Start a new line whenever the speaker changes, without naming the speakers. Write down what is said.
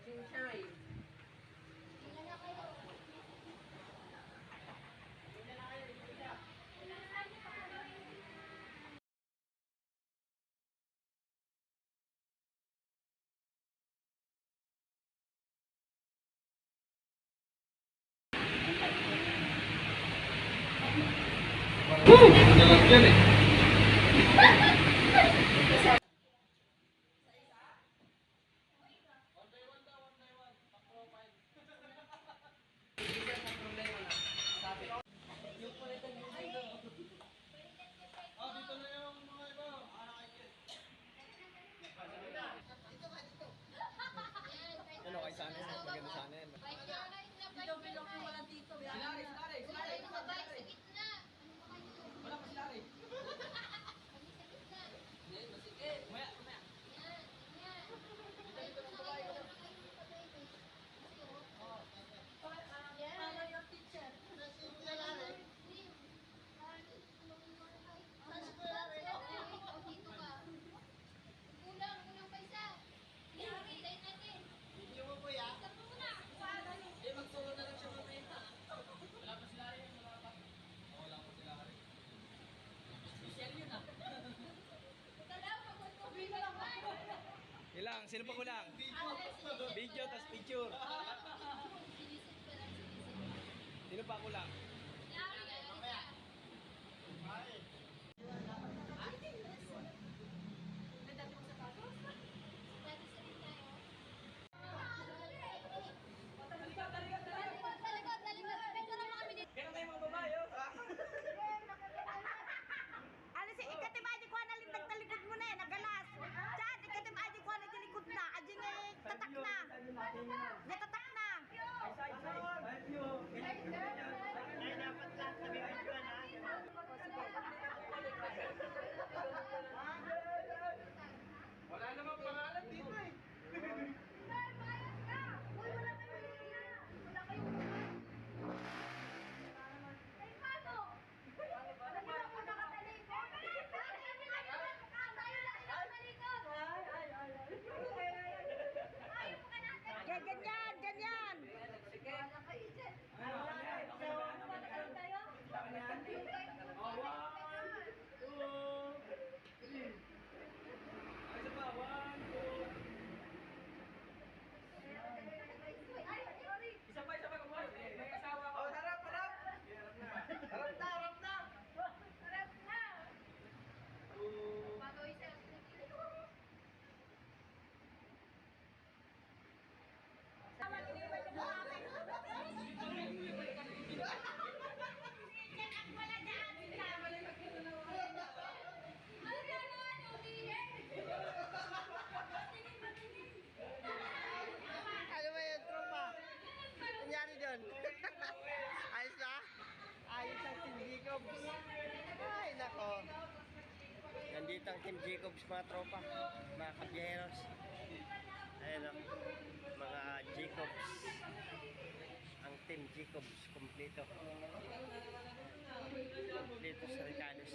Sinshay.
Nalagyan eh. Ano kay sana? Maganda sana yan.
Dito, bilog mo wala dito. Silari. Wala pa silari. Masikip. Maya. Para yung teacher. Magsulo na lang siya mamaya. Wala pa silari. Wala pa silari. Special yun ah.
Ilang? Sino pa kulang? Video tas picture. Sino pa kulang? Kaya kayo mga babae oh.
Ano si ikatim aji ko na lintag talikod mo na eh, nagalas. Chat, ikatim aji ko na dilikod na, aji nga tatak na. Nga tatak na.
Wala namang pangalan dito eh.
Ganyan.
Isa pa kumuha. May asawa ko. Oh, harap na. Harap na.
Ano ba yung tropa? Nangyari doon? Ayos na? Ayos ang Team Jacobs. Ay, nako. Nandito ang Team Jacobs mga tropa. Mga kabyeros. Ayun o. Mga Jacobs. Ang Team Jacobs. Kompleto. Kompleto sa Ricados.